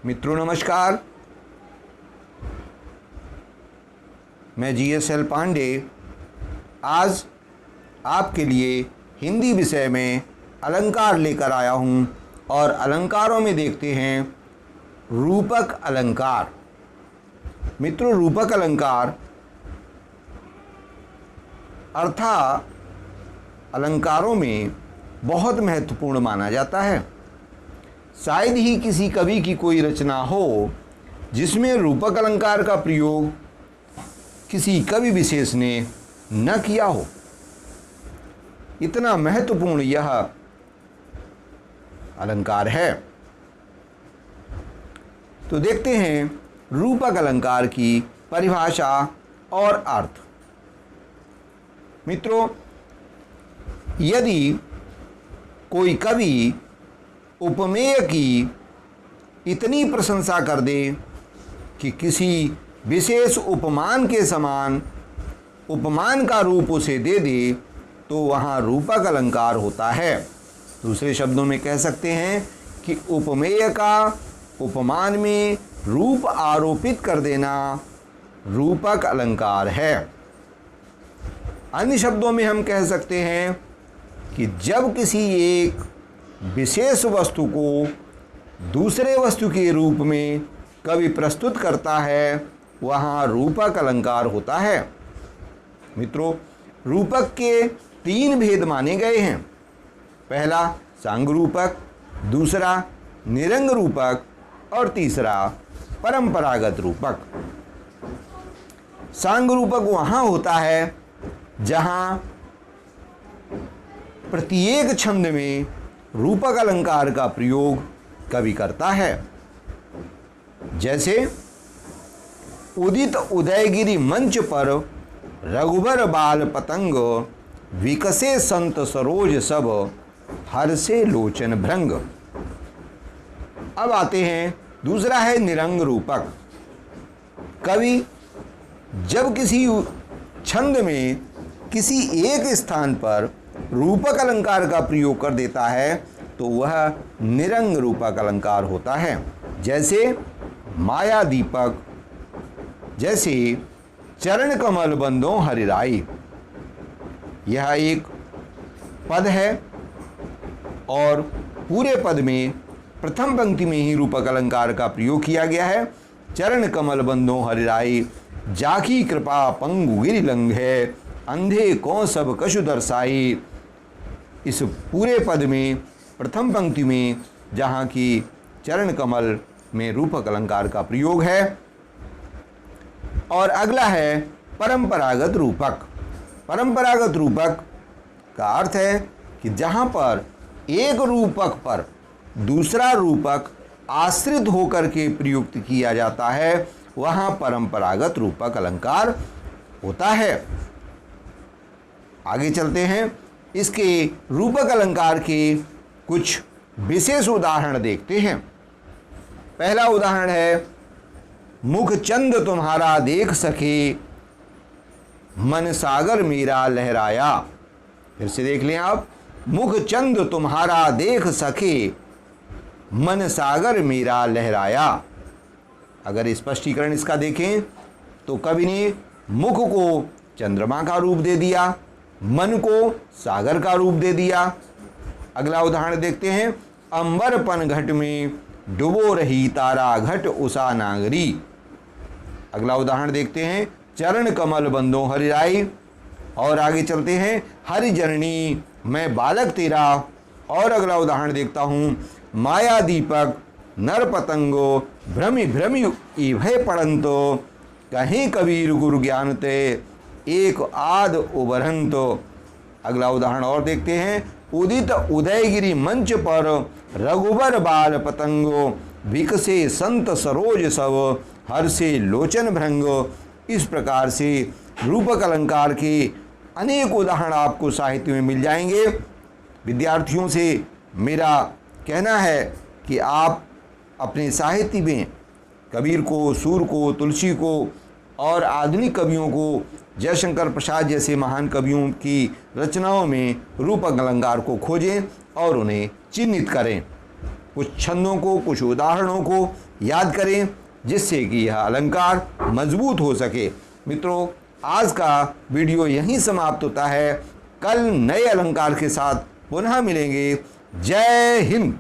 मित्रों नमस्कार, मैं GSL पांडे आज आपके लिए हिंदी विषय में अलंकार लेकर आया हूं और अलंकारों में देखते हैं रूपक अलंकार। मित्रों, रूपक अलंकार अर्थात अलंकारों में बहुत महत्वपूर्ण माना जाता है। शायद ही किसी कवि की कोई रचना हो जिसमें रूपक अलंकार का प्रयोग किसी कवि विशेष ने न किया हो। इतना महत्वपूर्ण यह अलंकार है। तो देखते हैं रूपक अलंकार की परिभाषा और अर्थ। मित्रों, यदि कोई कवि उपमेय की इतनी प्रशंसा कर दे कि किसी विशेष उपमान के समान उपमान का रूप उसे दे दे, तो वहाँ रूपक अलंकार होता है। दूसरे शब्दों में कह सकते हैं कि उपमेय का उपमान में रूप आरोपित कर देना रूपक अलंकार है। अन्य शब्दों में हम कह सकते हैं कि जब किसी एक विशेष वस्तु को दूसरे वस्तु के रूप में कवि प्रस्तुत करता है, वहाँ रूपक अलंकार होता है। मित्रों, रूपक के 3 भेद माने गए हैं। पहला सांग रूपक, दूसरा निरंग रूपक और तीसरा परंपरागत रूपक। सांग रूपक वहाँ होता है जहाँ प्रत्येक छंद में रूपक अलंकार का प्रयोग कवि करता है। जैसे उदित उदयगिरि मंच पर रघुबर बाल पतंग, विकसे संत सरोज सब, हर्षे लोचन भृंग। अब आते हैं, दूसरा है निरंग रूपक। कवि जब किसी छंद में किसी एक स्थान पर रूपक अलंकार का प्रयोग कर देता है तो वह निरंग रूपक अलंकार होता है। जैसे माया दीपक, जैसे चरण कमल बंदो हरिराई। यह एक पद है और पूरे पद में प्रथम पंक्ति में ही रूपक अलंकार का प्रयोग किया गया है। चरण कमल बंदो हरिराई, जाकी कृपा पंगु गिरि लंघे, अंधे को सब कछु दर्शाई। इस पूरे पद में प्रथम पंक्ति में जहाँ की चरण कमल में रूपक अलंकार का प्रयोग है। और अगला है परंपरागत रूपक। परंपरागत रूपक का अर्थ है कि जहाँ पर एक रूपक पर दूसरा रूपक आश्रित होकर के प्रयुक्त किया जाता है, वहाँ परंपरागत रूपक अलंकार होता है। आगे चलते हैं, इसके रूपक अलंकार के कुछ विशेष उदाहरण देखते हैं। पहला उदाहरण है, मुख चंद तुम्हारा देख सके, मन सागर मेरा लहराया। फिर से देख लें आप, मुख चंद तुम्हारा देख सके, मन सागर मेरा लहराया। अगर स्पष्टीकरण इसका देखें तो कवि ने मुख को चंद्रमा का रूप दे दिया, मन को सागर का रूप दे दिया। अगला उदाहरण देखते हैं, अंबर पन घट में डुबो रही तारा घट उषा नागरी। अगला उदाहरण देखते हैं, चरण कमल बंदो हरिराई। और आगे चलते हैं, हरि जननी मैं बालक तेरा। और अगला उदाहरण देखता हूँ, माया दीपक नर पतंगो भ्रमि भ्रमि इभय पड़ंतो, कहीं कबीर गुरु ज्ञान ते एक आद उबरंतो। अगला उदाहरण और देखते हैं, उदित उदयगिरि मंच पर रघुबर बाल पतंगो, विकसे संत सरोज सब, हर्षे लोचन भृंगो। इस प्रकार से रूपक अलंकार के अनेक उदाहरण आपको साहित्य में मिल जाएंगे। विद्यार्थियों से मेरा कहना है कि आप अपने साहित्य में कबीर को, सूर को, तुलसी को और आधुनिक कवियों को, जयशंकर प्रसाद जैसे महान कवियों की रचनाओं में रूपक अलंकार को खोजें और उन्हें चिन्हित करें। कुछ छंदों को, कुछ उदाहरणों को याद करें जिससे कि यह अलंकार मजबूत हो सके। मित्रों, आज का वीडियो यहीं समाप्त होता है। कल नए अलंकार के साथ पुनः मिलेंगे। जय हिंद।